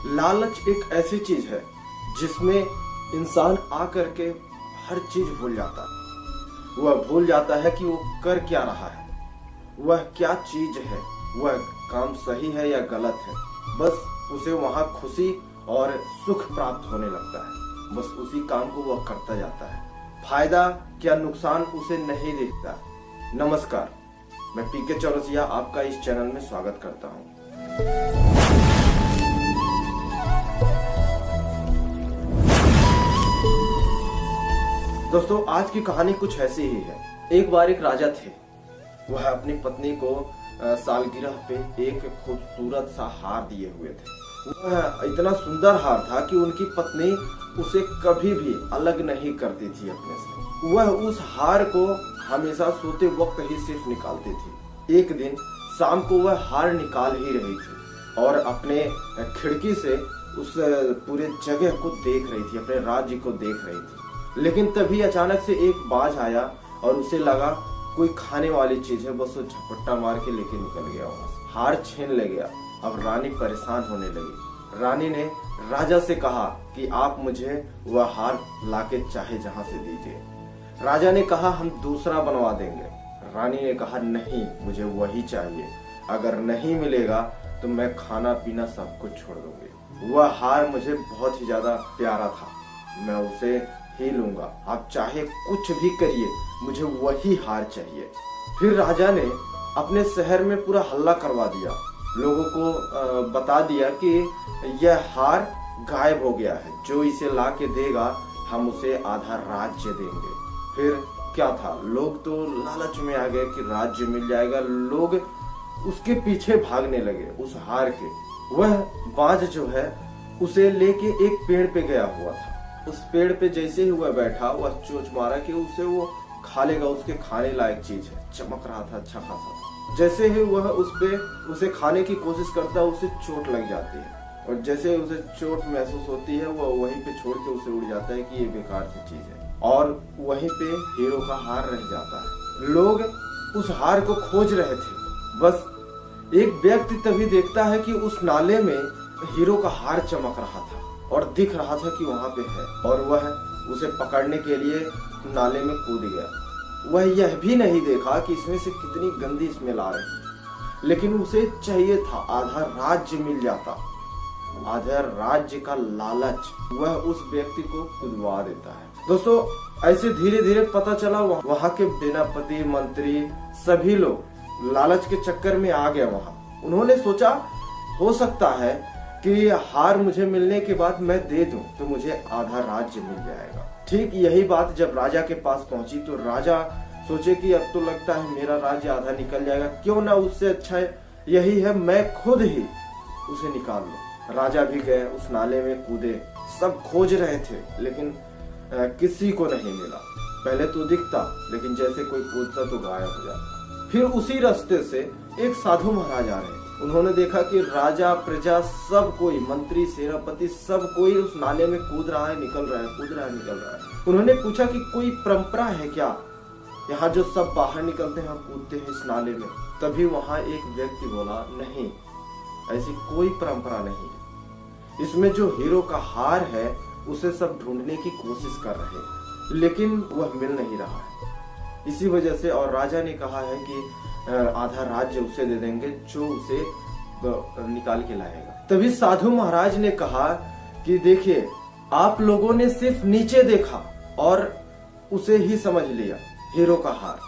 लालच एक ऐसी चीज है जिसमें इंसान आकर के हर चीज भूल जाता है। वह भूल जाता है कि वो कर क्या रहा है, वह क्या चीज है, वह काम सही है या गलत है। बस उसे वहां खुशी और सुख प्राप्त होने लगता है। बस उसी काम को वह करता जाता है। फायदा क्या नुकसान उसे नहीं दिखता। नमस्कार, मैं पीके चौरसिया आपका इस चैनल में स्वागत करता हूं। दोस्तों, आज की कहानी कुछ ऐसी ही है। एक बार एक राजा थे। वह अपनी पत्नी को सालगिरह पे एक खूबसूरत सा हार दिए हुए थे। वह इतना सुंदर हार था कि उनकी पत्नी उसे कभी भी अलग नहीं करती थी अपने से। वह उस हार को हमेशा सोते वक्त ही सिर्फ निकालती थी। एक दिन शाम को वह हार निकाल ही रही थी और अपने खिड़की से उस पूरे जगह को देख रही थी, अपने राज्य को देख रही थी। लेकिन तभी अचानक से एक बाज आया और उसे लगा कोई खाने वाली चीज है। बस वो झपट्टा मार के लेके निकल गया वहां से। हार छीन ले गया। अब रानी परेशान होने लगी। रानी ने राजा से कहा कि आप मुझे वह हार लाके चाहे जहां से दीजिए। राजा ने कहा हम दूसरा बनवा देंगे। रानी ने कहा नहीं, मुझे वही चाहिए। अगर नहीं मिलेगा तो मैं खाना पीना सब कुछ छोड़ दूंगी। वह हार मुझे बहुत ही ज्यादा प्यारा था, मैं उसे ही लूंगा। आप चाहे कुछ भी करिए, मुझे वही हार चाहिए। फिर राजा ने अपने शहर में पूरा हल्ला करवा दिया। लोगों को बता दिया कि यह हार गायब हो गया है। जो इसे ला के देगा हम उसे आधा राज्य देंगे। फिर क्या था, लोग तो लालच में आ गए कि राज्य मिल जाएगा। लोग उसके पीछे भागने लगे उस हार के। वह बाज जो है उसे लेके एक पेड़ पे गया हुआ था। उस पेड़ पे जैसे ही वह बैठा, वह चोंच मारा कि उसे वो खा लेगा, उसके खाने लायक चीज है। चमक रहा था अच्छा खासा। जैसे ही वह उसे खाने की कोशिश करता है, उसे चोट लग जाती है और जैसे उसे चोट महसूस होती है वह वहीं पे छोड़ के उसे उड़ जाता है कि ये बेकार सी चीज है और वहीं पे हीरो का हार रह जाता है। लोग उस हार को खोज रहे थे। बस एक व्यक्ति तभी देखता है कि उस नाले में हीरो का हार चमक रहा था और दिख रहा था कि वहां पे है और वह उसे पकड़ने के लिए नाले में कूद गया। वह यह भी नहीं देखा कि इसमें से कितनी गंदी स्मेल आ रही, लेकिन उसे चाहिए था आधा राज्य मिल जाता। आधा राज्य का लालच वह उस व्यक्ति को कूदवा देता है। दोस्तों, ऐसे धीरे धीरे पता चला वहां के सेनापति, मंत्री सभी लोग लालच के चक्कर में आ गए। वहां उन्होंने सोचा हो सकता है कि हार मुझे मिलने के बाद मैं दे दूं तो मुझे आधा राज्य मिल जाएगा। ठीक यही बात जब राजा के पास पहुंची तो राजा सोचे कि अब तो लगता है मेरा राज्य आधा निकल जाएगा, क्यों ना उससे अच्छा यही है मैं खुद ही उसे निकाल लूं। राजा भी गए, उस नाले में कूदे। सब खोज रहे थे लेकिन किसी को नहीं मिला। पहले तो दिखता लेकिन जैसे कोई कूदता तो गायब हो जाता। फिर उसी रास्ते से एक साधु महाराज आ रहे थे। उन्होंने देखा कि राजा, प्रजा, सब कोई, मंत्री, सेनापति, सब कोई उस नाले में कूद रहा है, निकल रहा है, कूद रहा है, निकल रहा है। उन्होंने पूछा कि कोई परंपरा है क्या, यहाँ जो सब बाहर निकलते हैं कूदते हैं इस नाले में। तभी वहां एक व्यक्ति बोला नहीं, ऐसी कोई परंपरा नहीं है। इसमें जो हीरो का हार है उसे सब ढूंढने की कोशिश कर रहे हैं लेकिन वह मिल नहीं रहा है। इसी वजह से और राजा ने कहा है कि आधा राज्य उसे दे देंगे जो उसे निकाल के लाएगा। तभी साधु महाराज ने कहा कि देखिए, आप लोगों ने सिर्फ नीचे देखा और उसे ही समझ लिया हीरो का हार,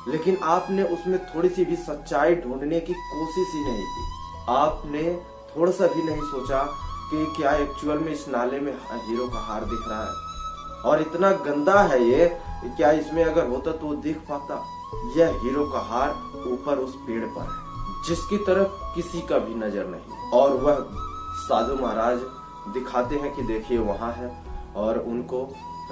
लेकिन आपने उसमें थोड़ी सी भी सच्चाई ढूंढने की कोशिश ही नहीं की। आपने थोड़ा सा भी नहीं सोचा कि क्या एक्चुअल में इस नाले में हीरो का हार दिख रहा है और इतना गंदा है ये, क्या इसमें अगर होता तो वो दिख पाता। यह हीरो का हार ऊपर उस पेड़ पर है जिसकी तरफ किसी का भी नजर नहीं और वह साधु महाराज दिखाते हैं कि देखिए वहां है और उनको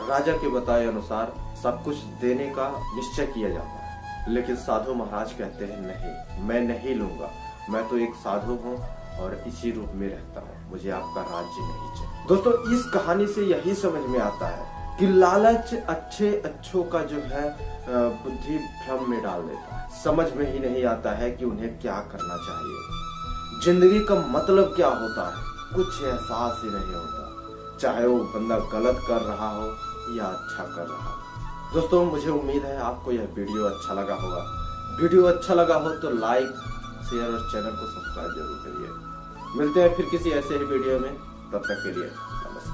राजा के बताए अनुसार सब कुछ देने का निश्चय किया जाता है। लेकिन साधु महाराज कहते हैं नहीं, मैं नहीं लूंगा, मैं तो एक साधु हूँ और इसी रूप में रहता हूँ, मुझे आपका राज्य नहीं चाहिए। दोस्तों, इस कहानी से यही समझ में आता है कि लालच अच्छों का जो है बुद्धि भ्रम में डाल देता है। समझ में ही नहीं आता है कि उन्हें क्या करना चाहिए, जिंदगी का मतलब क्या होता है। कुछ एहसास ही नहीं होता, चाहे वो बंदा गलत कर रहा हो या अच्छा कर रहा हो। दोस्तों मुझे उम्मीद है आपको यह वीडियो अच्छा लगा होगा। वीडियो अच्छा लगा हो तो लाइक, शेयर और चैनल को सब्सक्राइब जरूर करिए। मिलते हैं फिर किसी ऐसे ही वीडियो में, तब तक के लिए नमस्कार।